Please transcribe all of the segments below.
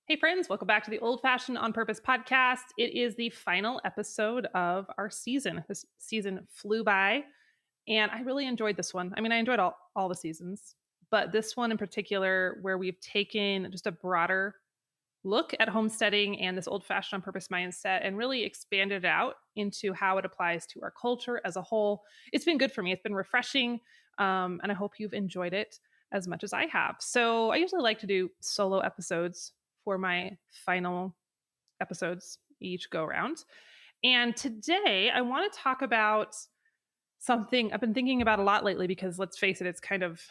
Hey, friends, welcome back to the Old Fashioned on Purpose podcast. It is the final episode of our season. This season flew by, and I really enjoyed this one. I mean, I enjoyed all the seasons, but this one in particular, where we've taken just a broader look at homesteading and this old fashioned on purpose mindset and really expanded it out into how it applies to our culture as a whole. It's been good for me. It's been refreshing, and I hope you've enjoyed it as much as I have. So, I usually like to do solo episodes for my final episodes each go around. And today I want to talk about something I've been thinking about a lot lately because let's face it, it's kind of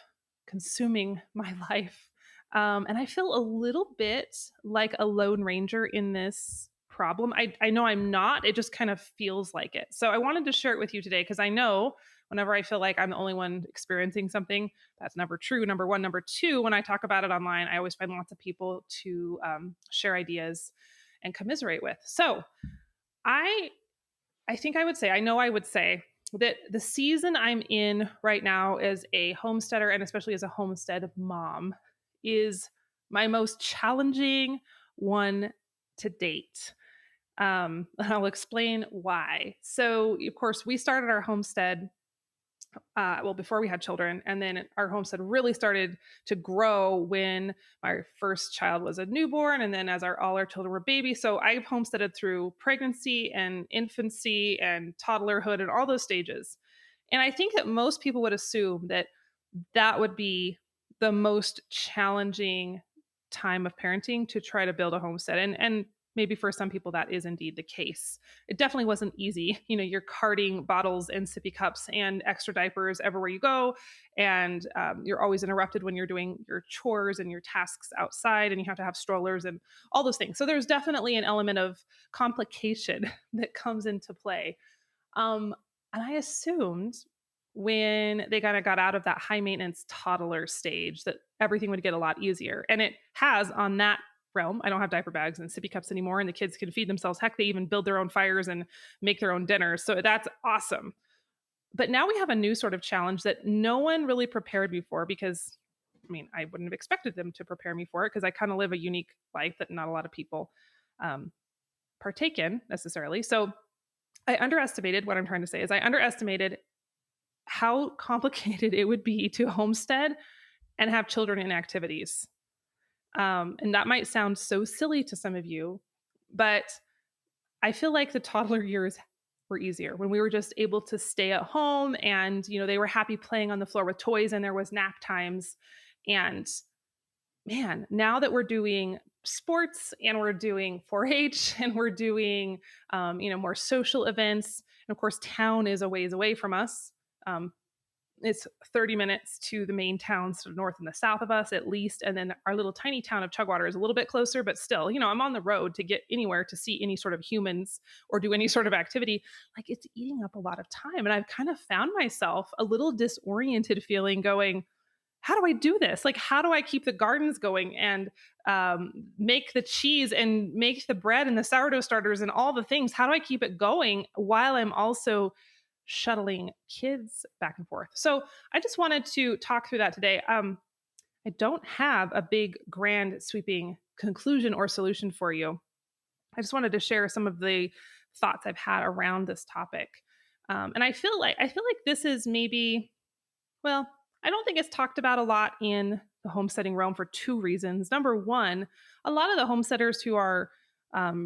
consuming my life. And I feel a little bit like a lone ranger in this problem. I know I'm not, it just kind of feels like it. So I wanted to share it with you today because I know whenever I feel like I'm the only one experiencing something, that's never true. Number one. Number two, when I talk about it online, I always find lots of people to share ideas and commiserate with. So I I think I would say, I know I would say that the season I'm in right now as a homesteader and especially as a homestead mom is my most challenging one to date. And I'll explain why. So, of course, we started our homestead well before we had children, and then our homestead really started to grow when my first child was a newborn, and then as all our children were babies. So I've homesteaded through pregnancy and infancy and toddlerhood and all those stages. And I think that most people would assume that that would be the most challenging time of parenting, to try to build a homestead. And maybe for some people that is indeed the case. It definitely wasn't easy. You know, you're carting bottles and sippy cups and extra diapers everywhere you go, and you're always interrupted when you're doing your chores and your tasks outside, and you have to have strollers and all those things. So there's definitely an element of complication that comes into play. And I assumed when they kind of got out of that high maintenance toddler stage that everything would get a lot easier. And it has on that realm. I don't have diaper bags and sippy cups anymore, and the kids can feed themselves. Heck, they even build their own fires and make their own dinners. So that's awesome. But now we have a new sort of challenge that no one really prepared me for because I mean, I wouldn't have expected them to prepare me for it because I kind of live a unique life that not a lot of people um, partake in necessarily. So I underestimated what I'm trying to say is I underestimated how complicated it would be to homestead and have children in activities. And that might sound so silly to some of you, but I feel like the toddler years were easier when we were just able to stay at home and, they were happy playing on the floor with toys and there was nap times. And man, now that we're doing sports and we're doing 4-H and we're doing, more social events, and of course, town is a ways away from us. Um, it's 30 minutes to the main towns to the north and the south of us at least. And then our little tiny town of Chugwater is a little bit closer, but still, I'm on the road to get anywhere to see any sort of humans or do any sort of activity. Like it's eating up a lot of time. And I've kind of found myself a little disoriented feeling going, how do I do this? Like, how do I keep the gardens going and make the cheese and make the bread and the sourdough starters and all the things? How do I keep it going while I'm also shuttling kids back and forth? So I just wanted to talk through that today. I don't have a big, grand, sweeping conclusion or solution for you. I just wanted to share some of the thoughts I've had around this topic. And I feel like this is maybe, well, I don't think it's talked about a lot in the homesteading realm for two reasons. Number one, a lot of the homesteaders who are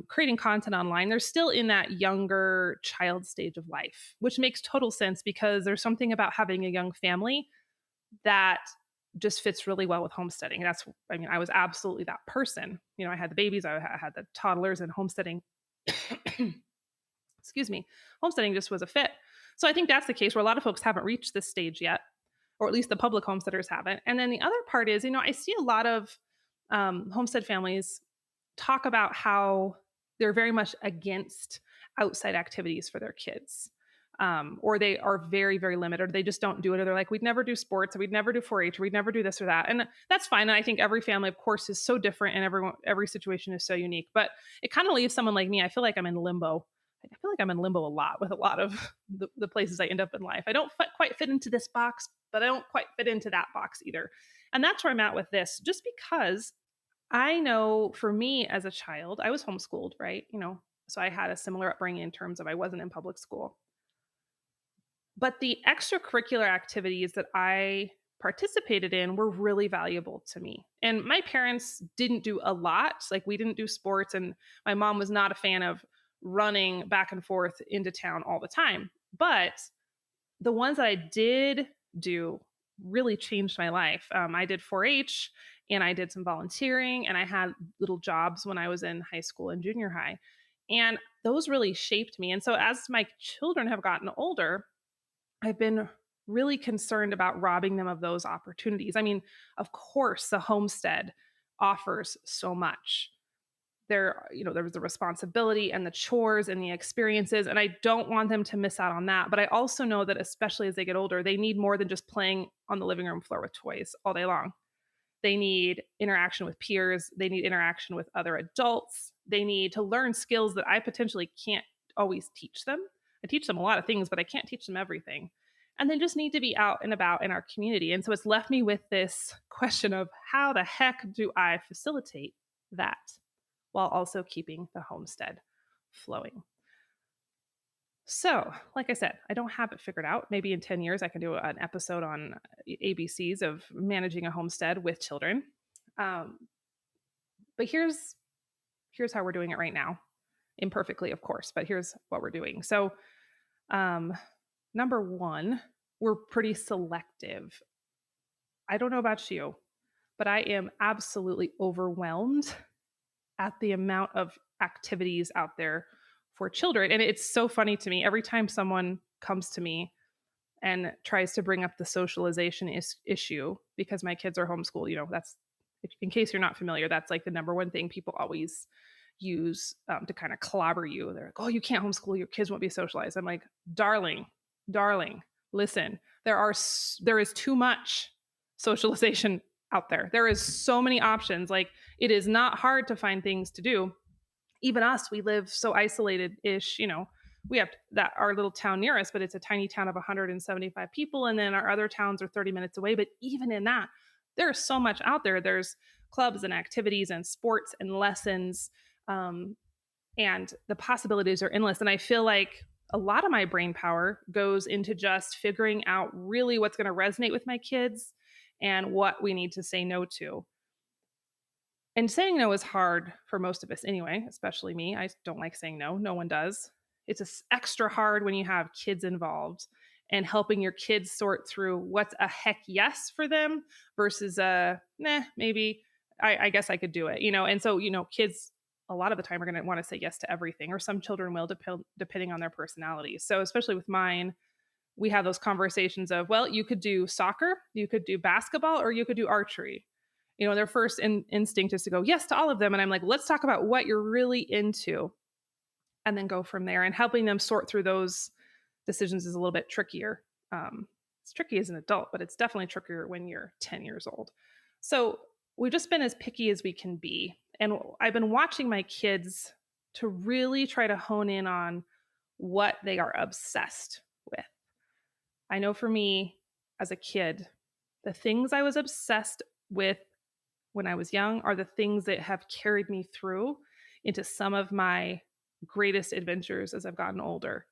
creating content online, they're still in that younger child stage of life, which makes total sense because there's something about having a young family that just fits really well with homesteading. I was absolutely that person. I had the babies, I had the toddlers, and homesteading, excuse me, homesteading just was a fit. So I think that's the case where a lot of folks haven't reached this stage yet, or at least the public homesteaders haven't. And then the other part is, I see a lot of homestead families talk about how they're very much against outside activities for their kids. Or they are very, very limited. Or they just don't do it. Or they're like, we'd never do sports, or we'd never do 4-H, or we'd never do this or that. And that's fine. And I think every family, of course, is so different, and every situation is so unique. But it kind of leaves someone like me. I feel like I'm in limbo. I feel like I'm in limbo a lot with a lot of the places I end up in life. I don't quite fit into this box, but I don't quite fit into that box either. And that's where I'm at with this, just because I know for me as a child, I was homeschooled, right? So I had a similar upbringing in terms of I wasn't in public school. But the extracurricular activities that I participated in were really valuable to me. And my parents didn't do a lot. Like we didn't do sports, and my mom was not a fan of running back and forth into town all the time. But the ones that I did do really changed my life. I did 4-H and I did some volunteering and I had little jobs when I was in high school and junior high. And those really shaped me. And so as my children have gotten older, I've been really concerned about robbing them of those opportunities. I mean, of course, the homestead offers so much. There was the responsibility and the chores and the experiences, and I don't want them to miss out on that. But I also know that especially as they get older, they need more than just playing on the living room floor with toys all day long. They need interaction with peers, they need interaction with other adults, they need to learn skills that I potentially can't always teach them. I teach them a lot of things, but I can't teach them everything. And they just need to be out and about in our community. And so it's left me with this question of how the heck do I facilitate that while also keeping the homestead flowing? So, like I said, I don't have it figured out. Maybe in 10 years, I can do an episode on ABCs of managing a homestead with children. Um, but here's how we're doing it right now. Imperfectly, of course, but here's what we're doing. So, um, number one, we're pretty selective. I don't know about you, but I am absolutely overwhelmed at the amount of activities out there for children. And it's so funny to me every time someone comes to me and tries to bring up the socialization issue because my kids are homeschooled. That's, in case you're not familiar, that's like the number one thing people always use to kind of clobber you. They're like, oh, you can't homeschool, your kids won't be socialized. I'm like, darling, listen, there is too much socialization out there. There is so many options. Like, it is not hard to find things to do. Even us, we live so isolated ish. We have that our little town near us, but it's a tiny town of 175 people. And then our other towns are 30 minutes away. But even in that, there's so much out there. There's clubs and activities and sports and lessons. And the possibilities are endless. And I feel like a lot of my brain power goes into just figuring out really what's going to resonate with my kids and what we need to say no to. And saying no is hard for most of us anyway, especially me. I don't like saying no. No one does. It's extra hard when you have kids involved and helping your kids sort through what's a heck yes for them versus a nah, maybe I guess I could do it, And so, kids a lot of the time are going to want to say yes to everything, or some children will, depending on their personalities. So, especially with mine, we have those conversations of, well, you could do soccer, you could do basketball, or you could do archery. Their first instinct is to go yes to all of them. And I'm like, let's talk about what you're really into and then go from there. And helping them sort through those decisions is a little bit trickier. It's tricky as an adult, but it's definitely trickier when you're 10 years old. So we've just been as picky as we can be. And I've been watching my kids to really try to hone in on what they are obsessed with. I know for me as a kid, the things I was obsessed with when I was young are the things that have carried me through into some of my greatest adventures as I've gotten older.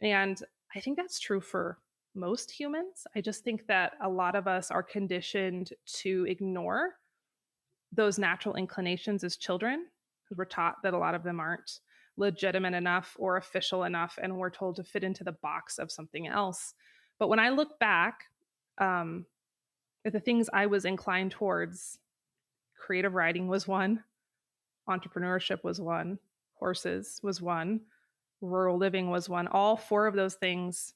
And I think that's true for most humans. I just think that a lot of us are conditioned to ignore those natural inclinations as children because we're taught that a lot of them aren't legitimate enough or official enough, and we're told to fit into the box of something else. But when I look back at the things I was inclined towards, creative writing was one, entrepreneurship was one, horses was one, rural living was one. All four of those things,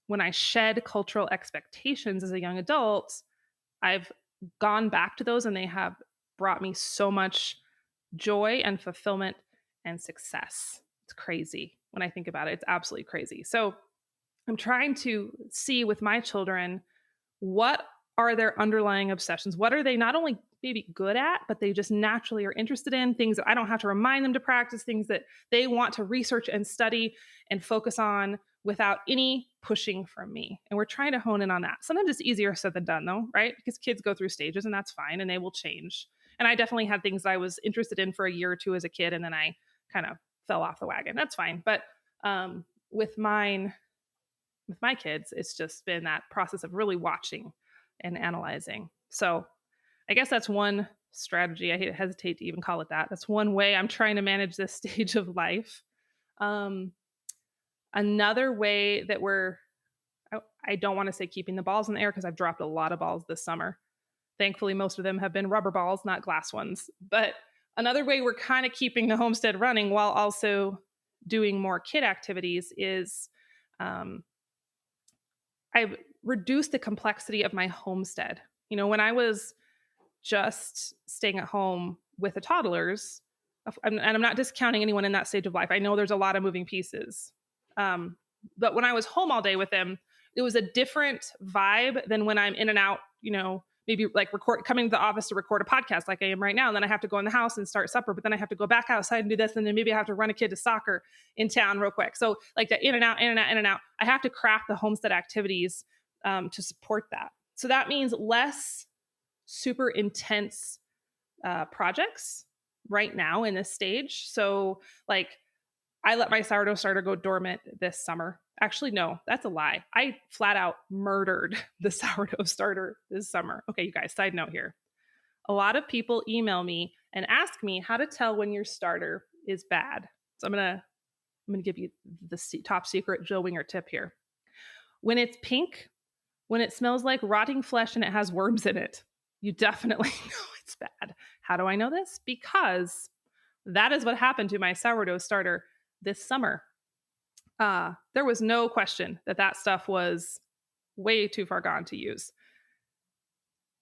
when I shed cultural expectations as a young adult, I've gone back to those and they have brought me so much joy and fulfillment and success. It's crazy when I think about it. It's absolutely crazy. So I'm trying to see with my children, what are their underlying obsessions? What are they not only maybe good at, but they just naturally are interested in, things that I don't have to remind them to practice, things that they want to research and study and focus on without any pushing from me. And we're trying to hone in on that. Sometimes it's easier said than done though, right? Because kids go through stages and that's fine and they will change. And I definitely had things that I was interested in for a year or two as a kid, and then I kind of fell off the wagon. That's fine. But um, with mine, with my kids, it's just been that process of really watching and analyzing. So I guess that's one strategy. I hesitate to even call it that. That's one way I'm trying to manage this stage of life. Um, Another way that I don't want to say keeping the balls in the air because I've dropped a lot of balls this summer. Thankfully, most of them have been rubber balls, not glass ones. But another way we're kind of keeping the homestead running while also doing more kid activities is um, I've reduced the complexity of my homestead. When I was just staying at home with the toddlers, and I'm not discounting anyone in that stage of life. I know there's a lot of moving pieces. Um, but when I was home all day with them, it was a different vibe than when I'm in and out, maybe like coming to the office to record a podcast like I am right now. And then I have to go in the house and start supper, but then I have to go back outside and do this. And then maybe I have to run a kid to soccer in town real quick. So like that in and out, in and out, in and out, I have to craft the homestead activities to support that. So that means less super intense projects right now in this stage. So like I let my sourdough starter go dormant this summer. Actually, no, that's a lie. I flat out murdered the sourdough starter this summer. Okay, you guys, side note here. A lot of people email me and ask me how to tell when your starter is bad. So I'm gonna give you the top secret Jill Winger tip here. When it's pink, when it smells like rotting flesh and it has worms in it, you definitely know it's bad. How do I know this? Because that is what happened to my sourdough starter this summer. There was no question that stuff was way too far gone to use.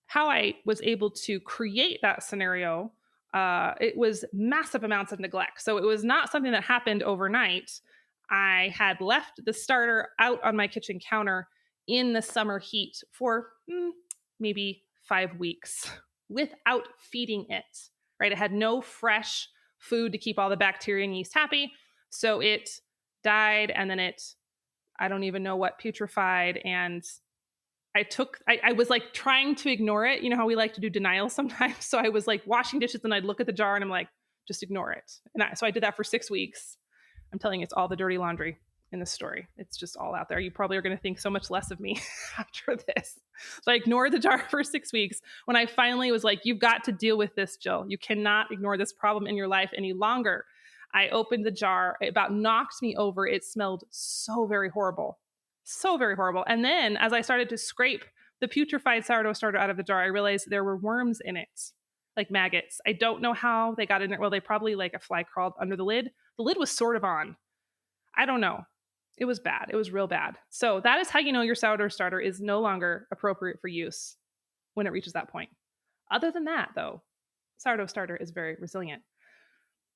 How I was able to create that scenario, it was massive amounts of neglect. So it was not something that happened overnight. I had left the starter out on my kitchen counter in the summer heat for maybe 5 weeks without feeding it, right? It had no fresh food to keep all the bacteria and yeast happy. So it died, and then I don't even know what, putrefied. And I was like trying to ignore it. You know how we like to do denial sometimes? So I was like washing dishes and I'd look at the jar and I'm like, just ignore it. So I did that for 6 weeks. I'm telling you, it's all the dirty laundry in the story. It's just all out there. You probably are going to think so much less of me after this. So I ignored the jar for 6 weeks. When I finally was like, you've got to deal with this, Jill. You cannot ignore this problem in your life any longer. I opened the jar. It about knocked me over. It smelled so very horrible. So very horrible. And then as I started to scrape the putrefied sourdough starter out of the jar, I realized there were worms in it, like maggots. I don't know how they got in there. Well, they probably like a fly crawled under the lid. The lid was sort of on. I don't know. It was bad. It was real bad. So that is how you know your sourdough starter is no longer appropriate for use when it reaches that point. Other than that, though, sourdough starter is very resilient.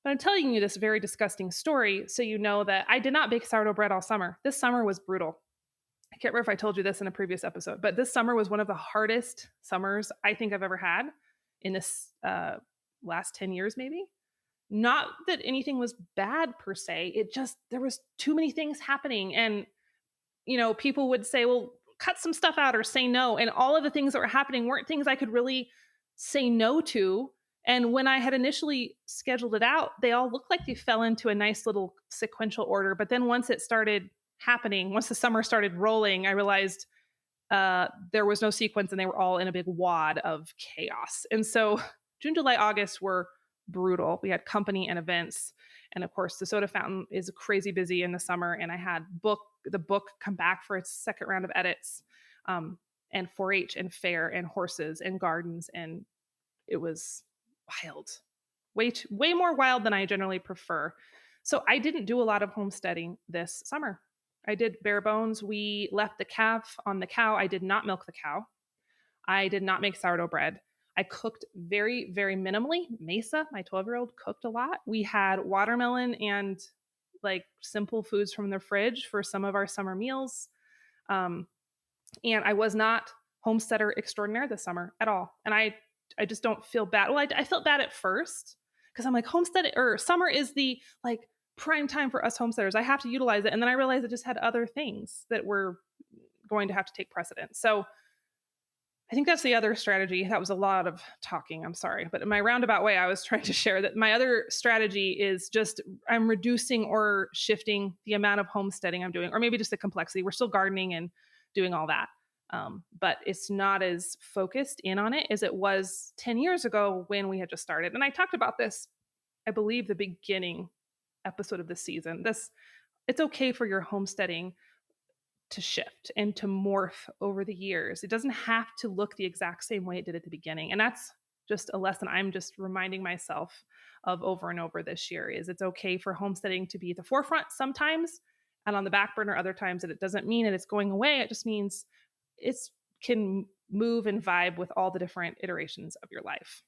But I'm telling you this very disgusting story so you know that I did not bake sourdough bread all summer. This summer was brutal. I can't remember if I told you this in a previous episode, but this summer was one of the hardest summers I think I've ever had in this last 10 years, maybe. Not that anything was bad per se. It just, there was too many things happening. And, people would say, well, cut some stuff out or say no. And all of the things that were happening weren't things I could really say no to. And when I had initially scheduled it out, they all looked like they fell into a nice little sequential order. But then once it started happening, once the summer started rolling, I realized there was no sequence and they were all in a big wad of chaos. And so June, July, August were brutal. We had company and events. And of course, the soda fountain is crazy busy in the summer. And I had the book come back for its second round of edits, and 4-H and fair and horses and gardens. And it was wild, way more wild than I generally prefer. So I didn't do a lot of homesteading this summer. I did bare bones. We left the calf on the cow. I did not milk the cow. I did not make sourdough bread. I cooked very, very minimally. Mesa, my 12-year-old, cooked a lot. We had watermelon and like simple foods from the fridge for some of our summer meals. And I was not homesteader extraordinaire this summer at all. And I just don't feel bad. Well, I felt bad at first because I'm like, summer is the like prime time for us homesteaders. I have to utilize it. And then I realized I just had other things that were going to have to take precedence. So I think that's the other strategy. That was a lot of talking. I'm sorry. But in my roundabout way, I was trying to share that my other strategy is just I'm reducing or shifting the amount of homesteading I'm doing, or maybe just the complexity. We're still gardening and doing all that. But it's not as focused in on it as it was 10 years ago when we had just started. And I talked about this, I believe, the beginning episode of this season. It's okay for your homesteading to shift and to morph over the years. It doesn't have to look the exact same way it did at the beginning. And that's just a lesson I'm just reminding myself of over and over this year is it's okay for homesteading to be at the forefront sometimes and on the back burner other times. And it doesn't mean that it's going away. It just means it's can move and vibe with all the different iterations of your life.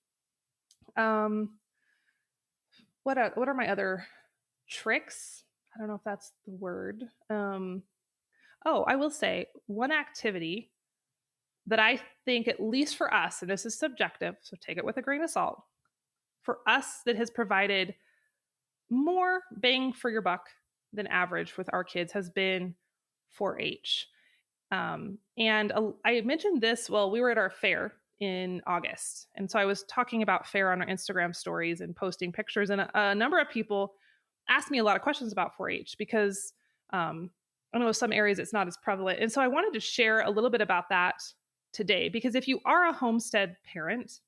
What are my other tricks? I don't know if that's the word. I will say one activity that I think, at least for us, and this is subjective, so take it with a grain of salt, for us that has provided more bang for your buck than average with our kids has been 4-H. I mentioned this, well, we were at our fair in August. And so I was talking about fair on our Instagram stories and posting pictures. And a number of people asked me a lot of questions about 4-H because I know some areas it's not as prevalent. And so I wanted to share a little bit about that today, because if you are a homestead parent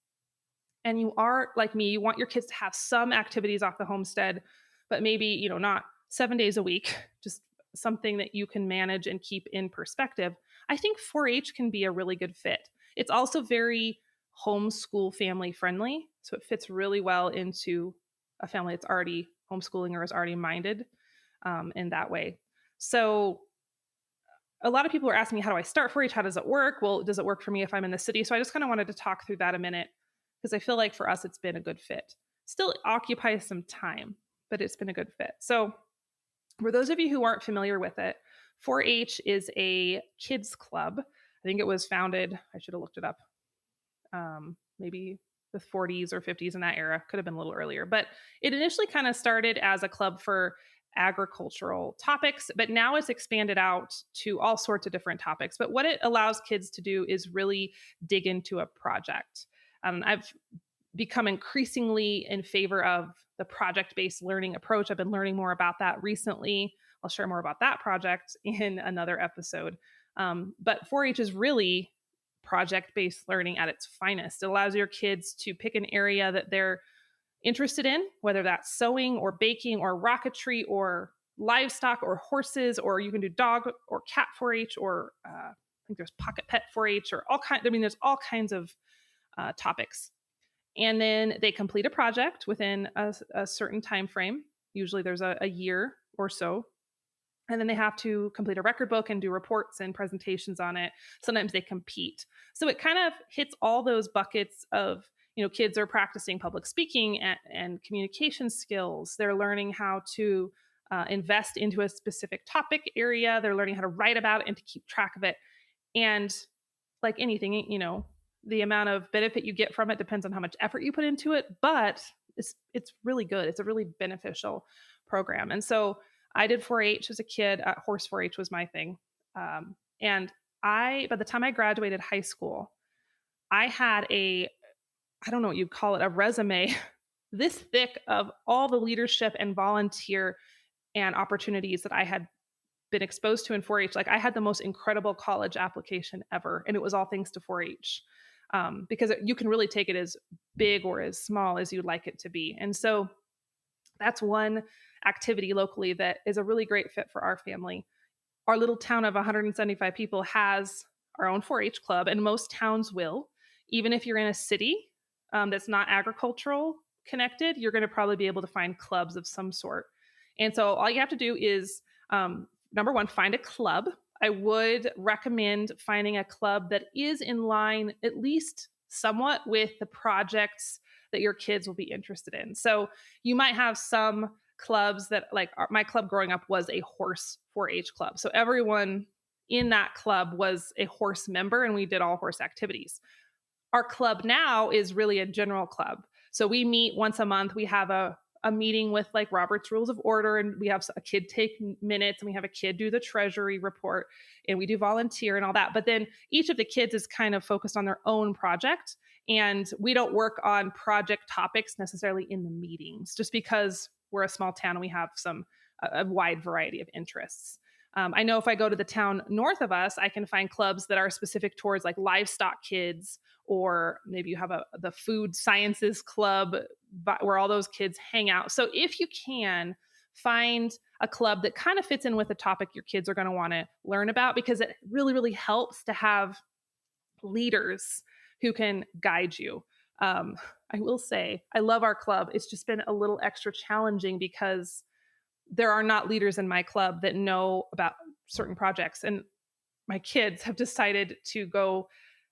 and you are like me, you want your kids to have some activities off the homestead, but maybe, not 7 days a week, just something that you can manage and keep in perspective. I think 4-H can be a really good fit. It's also very homeschool family friendly. So it fits really well into a family that's already homeschooling or is already minded in that way. So a lot of people are asking me, how do I start 4-H? How does it work? Well, does it work for me if I'm in the city? So I just kind of wanted to talk through that a minute because I feel like for us, it's been a good fit. Still occupies some time, but it's been a good fit. So for those of you who aren't familiar with it, 4-H is a kids club. I think it was founded, I should have looked it up, maybe the 40s or 50s in that era. Could have been a little earlier. But it initially kind of started as a club for agricultural topics, but now it's expanded out to all sorts of different topics. But what it allows kids to do is really dig into a project. I've become increasingly in favor of the project-based learning approach. I've been learning more about that recently. I'll share more about that project in another episode. But 4-H is really project-based learning at its finest. It allows your kids to pick an area that they're interested in, whether that's sewing or baking or rocketry or livestock or horses, or you can do dog or cat 4-H, or I think there's pocket pet 4-H, or all kinds. I mean, there's all kinds of topics. And then they complete a project within a certain time frame. Usually there's a year or so. And then they have to complete a record book and do reports and presentations on it. Sometimes they compete. So it kind of hits all those buckets of, kids are practicing public speaking and communication skills. They're learning how to invest into a specific topic area. They're learning how to write about it and to keep track of it. And like anything, the amount of benefit you get from it depends on how much effort you put into it, but it's really good. It's a really beneficial program. And so I did 4-H as a kid. Horse 4-H was my thing. And by the time I graduated high school, I had I don't know what you'd call it, a resume this thick of all the leadership and volunteer and opportunities that I had been exposed to in 4-H. Like I had the most incredible college application ever. And it was all thanks to 4-H. Because you can really take it as big or as small as you'd like it to be. And so that's one activity locally that is a really great fit for our family. Our little town of 175 people has our own 4-H club, and most towns will. Even if you're in a city that's not agricultural connected, you're going to probably be able to find clubs of some sort. And so all you have to do is, number one, find a club. I would recommend finding a club that is in line, at least somewhat, with the projects that your kids will be interested in. So you might have some clubs that, like my club growing up was a horse 4-H club. So everyone in that club was a horse member and we did all horse activities. Our club now is really a general club. So we meet once a month. We have a a meeting with like Robert's Rules of Order, and we have a kid take minutes, and we have a kid do the treasury report, and we do volunteer and all that. But then each of the kids is kind of focused on their own project, and we don't work on project topics necessarily in the meetings, just because we're a small town and we have a wide variety of interests. I know if I go to the town north of us, I can find clubs that are specific towards like livestock kids, or maybe you have the food sciences club where all those kids hang out. So if you can find a club that kind of fits in with the topic your kids are going to want to learn about, because it really, really helps to have leaders who can guide you. I will say, I love our club. It's just been a little extra challenging because there are not leaders in my club that know about certain projects. And my kids have decided to go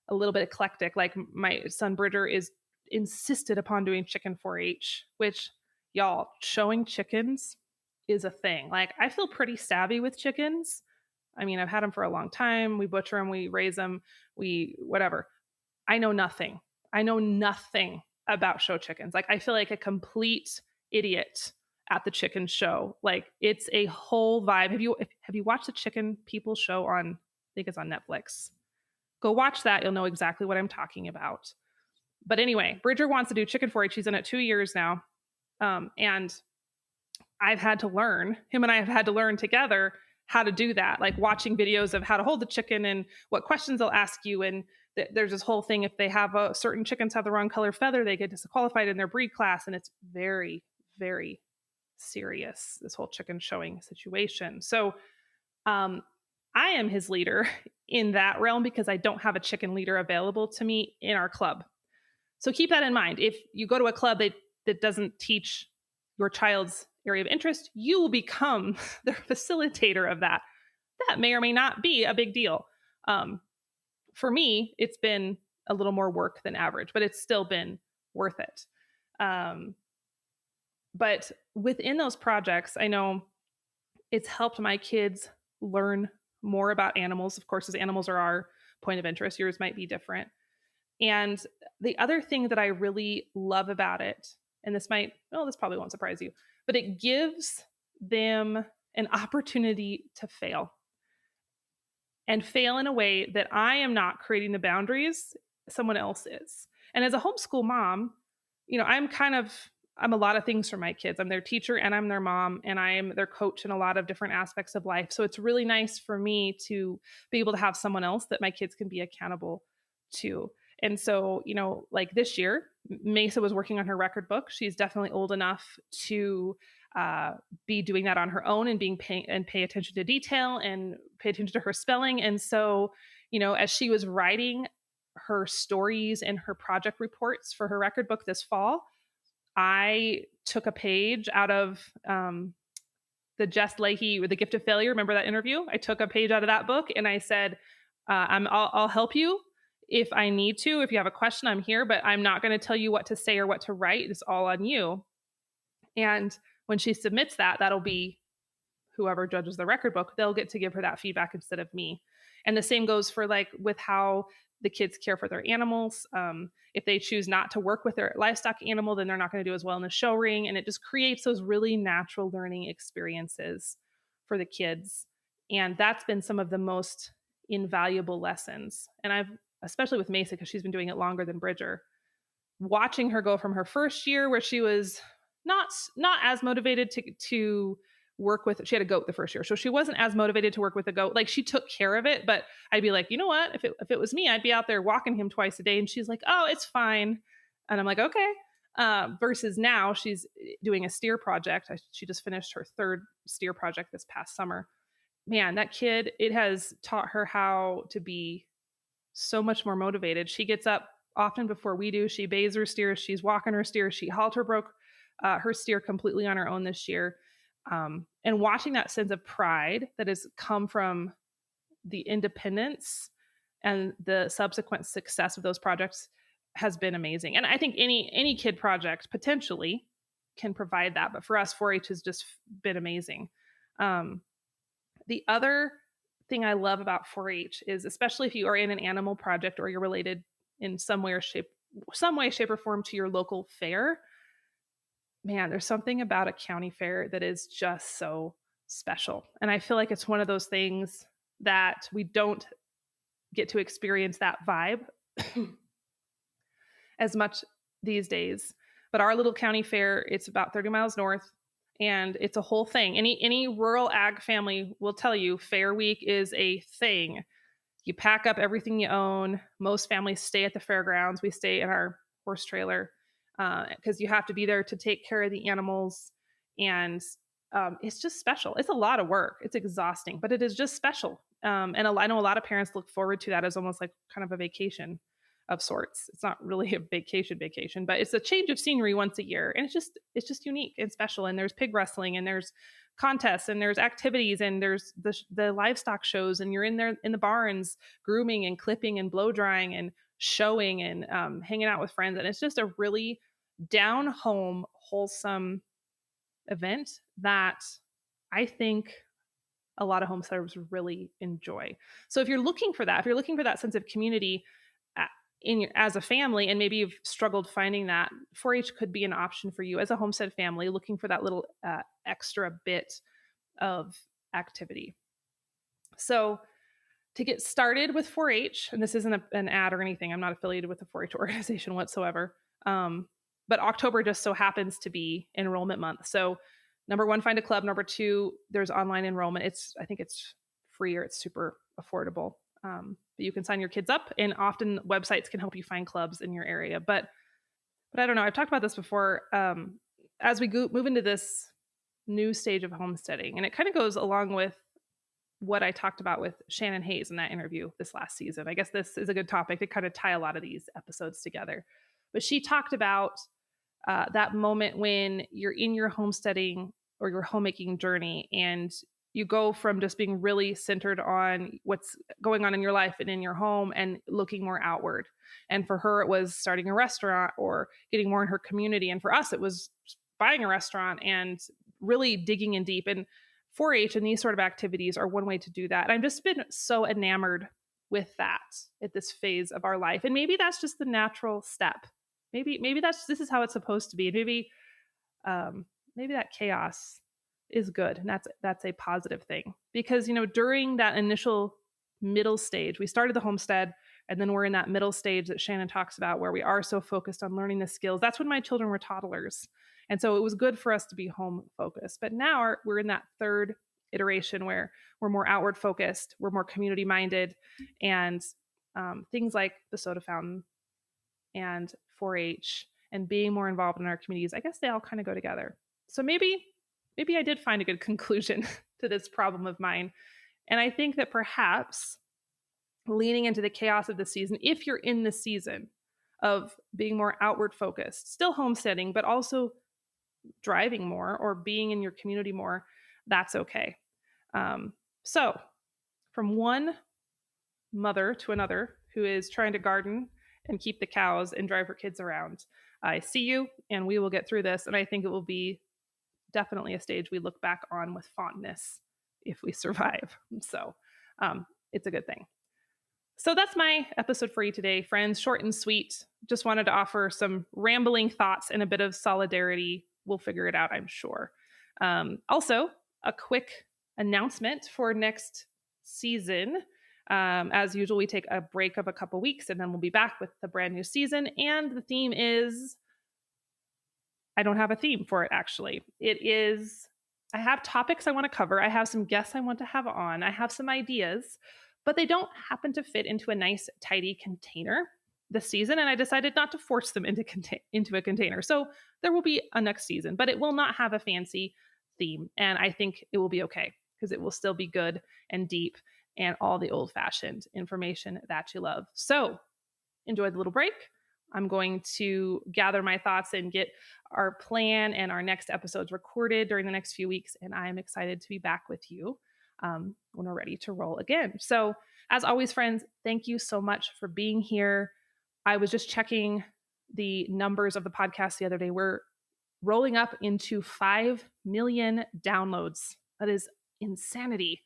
a little bit eclectic. Like my son Bridger is insisted upon doing chicken 4-H, which, y'all, showing chickens is a thing. Like, I feel pretty savvy with chickens. I mean, I've had them for a long time. We butcher them, we raise them, whatever. I know nothing. About show chickens. Like, I feel like a complete idiot at the chicken show. Like, it's a whole vibe. Have you watched the Chicken People show on, I think it's on Netflix? Go watch that. You'll know exactly what I'm talking about. But anyway, Bridger wants to do chicken 4-H. She's in it 2 years now. And him and I have had to learn together how to do that. Like watching videos of how to hold the chicken and what questions they'll ask you. And there's this whole thing. If they have certain chickens have the wrong color feather, they get disqualified in their breed class. And it's very, very serious, this whole chicken showing situation. So I am his leader in that realm because I don't have a chicken leader available to me in our club. So keep that in mind. If you go to a club that doesn't teach your child's area of interest, you will become the facilitator of that. That may or may not be a big deal. For me, it's been a little more work than average, but it's still been worth it. But within those projects, I know it's helped my kids learn more about animals. Of course, as animals are our point of interest, yours might be different. And the other thing that I really love about it, and this probably won't surprise you, but it gives them an opportunity to fail, and fail in a way that I am not creating the boundaries, someone else is. And as a homeschool mom, I'm a lot of things for my kids. I'm their teacher and I'm their mom, and I am their coach in a lot of different aspects of life. So it's really nice for me to be able to have someone else that my kids can be accountable to. And so, like this year, Mesa was working on her record book. She's definitely old enough to be doing that on her own and pay attention to detail and pay attention to her spelling. And so, as she was writing her stories and her project reports for her record book this fall, I took a page out of the Jess Leahy with The Gift of Failure. Remember that interview? I took a page out of that book and I said, I'll help you if I need to. If you have a question, I'm here, but I'm not going to tell you what to say or what to write. It's all on you. And when she submits that'll be whoever judges the record book. They'll get to give her that feedback instead of me. And the same goes for with how the kids care for their animals. If they choose not to work with their livestock animal, then they're not going to do as well in the show ring. And it just creates those really natural learning experiences for the kids. And that's been some of the most invaluable lessons. And especially with Mesa, because she's been doing it longer than Bridger, watching her go from her first year where she was not as motivated to work with, she had a goat the first year, so she wasn't as motivated to work with a goat. Like, she took care of it, but I'd be like, you know what, if it was me, I'd be out there walking him twice a day. And she's like, oh, it's fine. And I'm like, okay. Versus now she's doing a steer project. She just finished her third steer project this past summer. Man, that kid, it has taught her how to be so much more motivated. She gets up often before we do. She bathes her steers. She's walking her steers. She halter broke her steer completely on her own this year. And watching that sense of pride that has come from the independence and the subsequent success of those projects has been amazing. And I think any kid project potentially can provide that. But for us, 4-H has just been amazing. The other thing I love about 4-H is, especially if you are in an animal project or you're related in some way, shape or form to your local fair, man, there's something about a county fair that is just so special. And I feel like it's one of those things that we don't get to experience that vibe as much these days. But our little county fair, it's about 30 miles north, and it's a whole thing. Any rural ag family will tell you Fair Week is a thing. You pack up everything you own. Most families stay at the fairgrounds. We stay in our horse trailer because you have to be there to take care of the animals. And it's just special. It's a lot of work. It's exhausting, but it is just special. I know a lot of parents look forward to that as almost like kind of a vacation of sorts. It's not really a vacation, but it's a change of scenery once a year, and it's just unique and special. And there's pig wrestling, and there's contests, and there's activities, and there's the livestock shows, and you're in there in the barns grooming and clipping and blow drying and showing and hanging out with friends, and it's just a really down home, wholesome event that I think a lot of homesteaders really enjoy. So if you're looking for that, if you're looking for that sense of community as a family, and maybe you've struggled finding that, 4-H could be an option for you as a homestead family looking for that little extra bit of activity. So to get started with 4-H, and this isn't an ad or anything, I'm not affiliated with the 4-H organization whatsoever, but October just so happens to be enrollment month. So number one, find a club. Number two, there's online enrollment. I think it's free, or it's super affordable. But you can sign your kids up, and often websites can help you find clubs in your area. But I don't know. I've talked about this before. As we move into this new stage of homesteading, and it kind of goes along with what I talked about with Shannon Hayes in that interview this last season. I guess this is a good topic to kind of tie a lot of these episodes together. But she talked about that moment when you're in your homesteading or your homemaking journey, and you go from just being really centered on what's going on in your life and in your home and looking more outward. And for her, it was starting a restaurant or getting more in her community. And for us, it was buying a restaurant and really digging in deep. And 4-H and these sort of activities are one way to do that. And I've just been so enamored with that at this phase of our life. And maybe that's just the natural step. Maybe this is how it's supposed to be. Maybe that chaos is good, and that's a positive thing, because during that initial middle stage, we started the homestead, and then we're in that middle stage that Shannon talks about, where we are so focused on learning the skills. That's when my children were toddlers, and so it was good for us to be home focused. But now we're in that third iteration where we're more outward focused, we're more community minded, and things like the soda fountain and 4-H and being more involved in our communities, I guess they all kind of go together. So maybe I did find a good conclusion to this problem of mine. And I think that perhaps leaning into the chaos of the season, if you're in the season of being more outward focused, still homesteading, but also driving more or being in your community more, that's okay. So from one mother to another who is trying to garden and keep the cows and drive her kids around, I see you, and we will get through this. And I think it will be definitely a stage we look back on with fondness if we survive. So it's a good thing. So that's my episode for you today, friends. Short and sweet. Just wanted to offer some rambling thoughts and a bit of solidarity. We'll figure it out, I'm sure. Also, a quick announcement for next season. As usual, we take a break of a couple weeks, and then we'll be back with the brand new season. And the theme is, I don't have a theme for it, actually. It is, I have topics I want to cover. I have some guests I want to have on. I have some ideas, but they don't happen to fit into a nice, tidy container this season. And I decided not to force them into a container. So there will be a next season, but it will not have a fancy theme. And I think it will be okay, because it will still be good and deep and all the old-fashioned information that you love. So enjoy the little break. I'm going to gather my thoughts and get our plan and our next episodes recorded during the next few weeks. And I'm excited to be back with you when we're ready to roll again. So as always, friends, thank you so much for being here. I was just checking the numbers of the podcast the other day. We're rolling up into 5 million downloads. That is insanity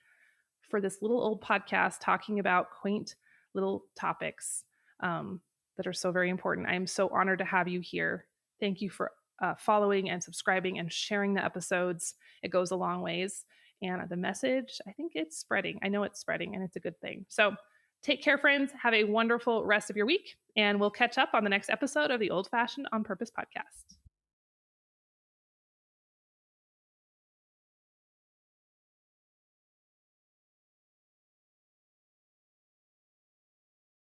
for this little old podcast talking about quaint little topics that are so very important. I am so honored to have you here. Thank you for following and subscribing and sharing the episodes. It goes a long ways. And the message, I think it's spreading. I know it's spreading and it's a good thing. So take care, friends. Have a wonderful rest of your week. And we'll catch up on the next episode of the Old Fashioned on Purpose podcast.